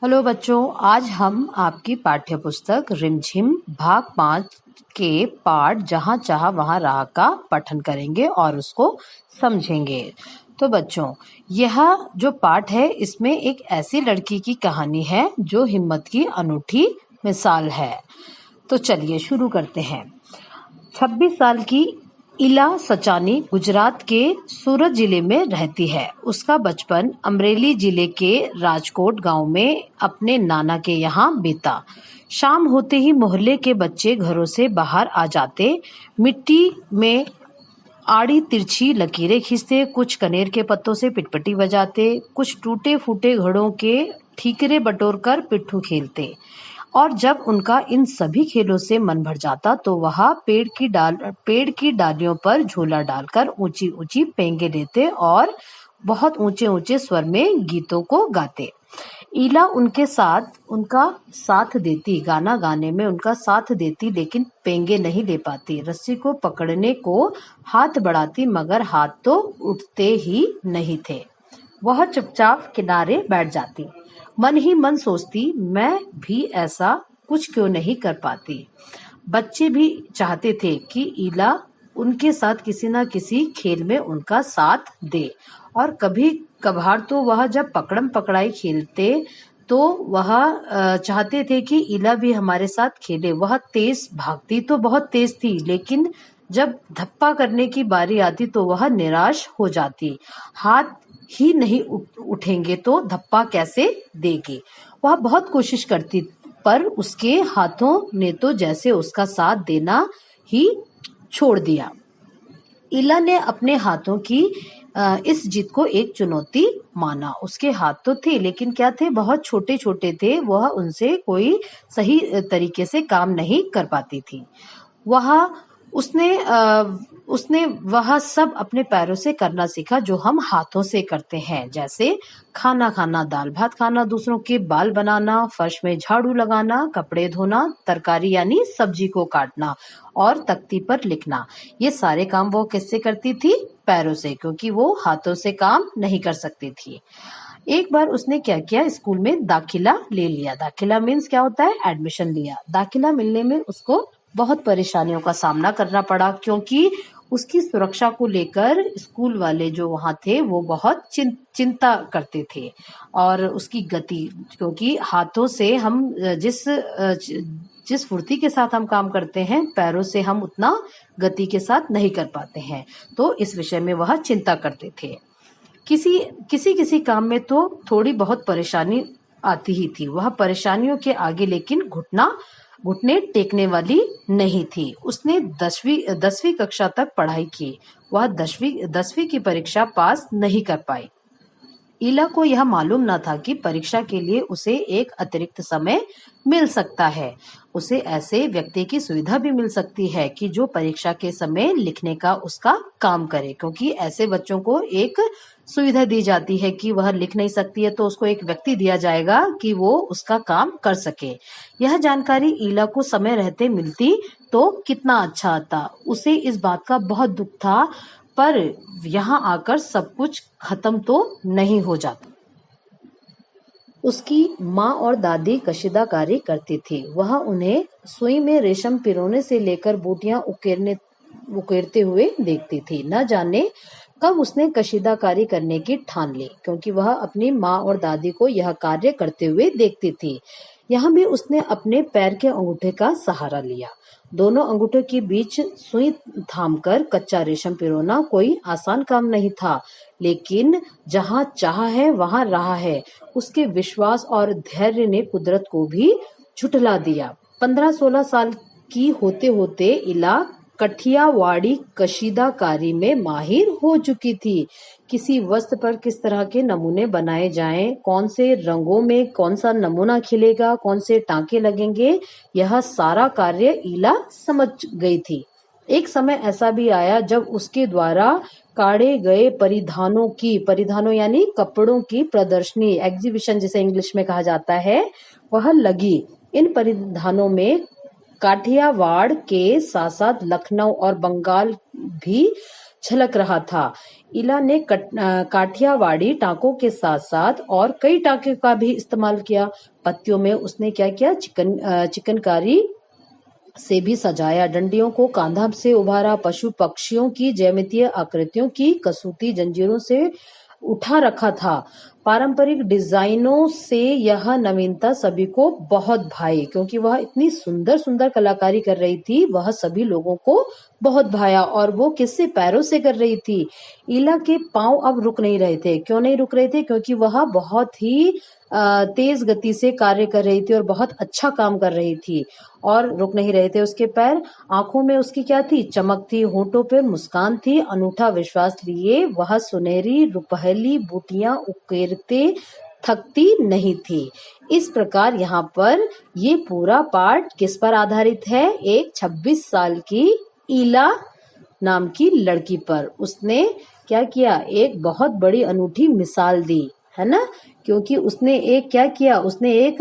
Hello बच्चों, आज हम आपकी पाठ्य पुस्तक रिमझिम भाग 5 के पाठ जहाँ चाहा वहाँ राह का पठन करेंगे और उसको समझेंगे। तो बच्चों, यह जो पाठ है इसमें एक ऐसी लड़की की कहानी है जो हिम्मत की अनूठी मिसाल है। तो चलिए शुरू करते हैं। 26 साल की इला सचानी गुजरात के सूरत जिले में रहती है। उसका बचपन अमरेली जिले के राजकोट गांव में अपने नाना के यहाँ बीता। शाम होते ही मोहल्ले के बच्चे घरों से बाहर आ जाते, मिट्टी में आड़ी तिरछी लकीरें खींचते, कुछ कनेर के पत्तों से पिटपटी बजाते, कुछ टूटे फूटे घड़ों के ठीकरे बटोर कर पिट्ठू खेलते। और जब उनका इन सभी खेलों से मन भर जाता तो वह पेड़ की डालियों पर झूला डालकर ऊंची ऊंची पेंगे लेते और बहुत ऊंचे ऊंचे स्वर में गीतों को गाते। ईला उनका साथ देती, गाना गाने में उनका साथ देती, लेकिन पेंगे नहीं ले पाती। रस्सी को पकड़ने को हाथ बढ़ाती मगर हाथ तो उठते ही नहीं थे। वह चुपचाप किनारे बैठ जाती, मन ही मन सोचती, मैं भी ऐसा कुछ क्यों नहीं कर पाती। बच्चे भी चाहते थे कि ईला उनके साथ किसी न किसी खेल में उनका साथ दे। और कभी कभार तो वह जब पकड़म पकड़ाई खेलते तो वह चाहते थे कि ईला भी हमारे साथ खेले। वह तेज भागती तो बहुत तेज थी, लेकिन जब धप्पा करने की बारी आती तो वह निराश हो जाती। हाथ ही नहीं उठेंगे तो धप्पा कैसे देगी। वह बहुत कोशिश करती, पर उसके हाथों ने तो जैसे उसका साथ देना ही छोड़ दिया। इला ने अपने हाथों की इस जीत को एक चुनौती माना। उसके हाथ तो थे, लेकिन क्या थे, बहुत छोटे छोटे थे। वह उनसे कोई सही तरीके से काम नहीं कर पाती थी। वह उसने वह सब अपने पैरों से करना सीखा जो हम हाथों से करते हैं, जैसे खाना खाना, दाल भात खाना, दूसरों के बाल बनाना, फर्श में झाड़ू लगाना, कपड़े धोना, तरकारी यानी सब्जी को काटना और तख्ती पर लिखना। ये सारे काम वो किससे करती थी? पैरों से, क्योंकि वो हाथों से काम नहीं कर सकती थी। एक बार उसने क्या किया, स्कूल में दाखिला ले लिया। दाखिला मीन्स क्या होता है? एडमिशन लिया। दाखिला मिलने में उसको बहुत परेशानियों का सामना करना पड़ा, क्योंकि उसकी सुरक्षा को लेकर स्कूल वाले जो वहां थे वो बहुत चिंता करते थे। और उसकी गति, क्योंकि हाथों से हम जिस फुर्ती के साथ हम काम करते हैं, पैरों से हम उतना गति के साथ नहीं कर पाते हैं। तो इस विषय में वह चिंता करते थे। किसी किसी किसी काम में तो थोड़ी बहुत परेशानी आती ही थी। वह परेशानियों के आगे लेकिन घुटने टेकने वाली नहीं थी। उसने 10वीं कक्षा तक पढ़ाई की। वह 10वीं की परीक्षा पास नहीं कर पाई। ईला को यह मालूम न था कि परीक्षा के लिए उसे एक अतिरिक्त समय मिल सकता है। उसे ऐसे व्यक्ति की सुविधा भी मिल सकती है कि जो परीक्षा के समय लिखने का उसका काम करे, क्योंकि ऐसे बच्चों को एक सुविधा दी जाती है कि वह लिख नहीं सकती है तो उसको एक व्यक्ति दिया जाएगा कि वो उसका काम कर सके। यह जानकारी ईला को समय रहते मिलती तो कितना अच्छा आता। उसे इस बात का बहुत दुख था, पर यहाँ आकर सब कुछ खत्म तो नहीं हो जाता। उसकी माँ और दादी कशीदाकारी करती थी। वह उन्हें सुई में रेशम पिरोने से लेकर बूटियां उकेरते हुए देखती थी। न जाने कब उसने कशीदाकारी करने की ठान ली, क्योंकि वह अपनी माँ और दादी को यह कार्य करते हुए देखती थी। यहाँ भी उसने अपने पैर के अंगूठे का सहारा लिया। दोनों अंगूठों के बीच सुई थामकर कच्चा रेशम पिरोना कोई आसान काम नहीं था, लेकिन जहाँ चाह है वहाँ राह है। उसके विश्वास और धैर्य ने कुदरत को भी झुठला दिया। 15-16 साल की होते होते इला कठियावाड़ी कशीदाकारी में माहिर हो चुकी थी। किसी वस्त्र पर किस तरह के नमूने बनाए जाएं, कौन से रंगों में कौन सा नमूना खिलेगा, कौन से टांके लगेंगे, यह सारा कार्य ईला समझ गई थी। एक समय ऐसा भी आया जब उसके द्वारा काढ़े गए परिधानों यानी कपड़ों की प्रदर्शनी, एग्जीबिशन जिसे इंग्लिश में कहा जाता है, वह लगी। इन परिधानों में काठियावाड़ के साथ साथ लखनऊ और बंगाल भी झलक रहा था। इला ने काठियावाड़ी टाकों के साथ साथ और कई टाकों का भी इस्तेमाल किया। पत्तियों में उसने क्या किया, चिकनकारी से भी सजाया, डंडियों को कांधा से उभारा, पशु पक्षियों की ज्यामितीय आकृतियों की कसूती जंजीरों से उठा रखा था। पारंपरिक डिजाइनों से यह नवीनता सभी को बहुत भाई, क्योंकि वह इतनी सुंदर सुंदर कलाकारी कर रही थी, वह सभी लोगों को बहुत भाया। और वो किससे, पैरों से कर रही थी। ईला के पांव अब रुक नहीं रहे थे। क्यों नहीं रुक रहे थे? क्योंकि वह बहुत ही तेज गति से कार्य कर रही थी और बहुत अच्छा काम कर रही थी, और रुक नहीं रहे थे उसके पैर। आंखों में उसकी क्या थी, चमक थी, होठों पर मुस्कान थी, अनूठा विश्वास लिए वह सुनहरी रुपहली बूटियां उकेरते थकती नहीं थी। इस प्रकार यहाँ पर ये पूरा पाठ किस पर आधारित है? एक 26 साल की ईला नाम की लड़की पर। उसने क्या किया, एक बहुत बड़ी अनूठी मिसाल दी, है ना। क्योंकि उसने एक क्या किया, उसने एक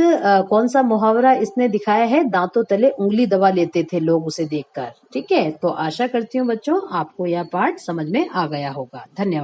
कौन सा मुहावरा इसने दिखाया है, दांतों तले उंगली दबा लेते थे लोग उसे देखकर। ठीक है, तो आशा करती हूँ बच्चों आपको यह पाठ समझ में आ गया होगा। धन्यवाद।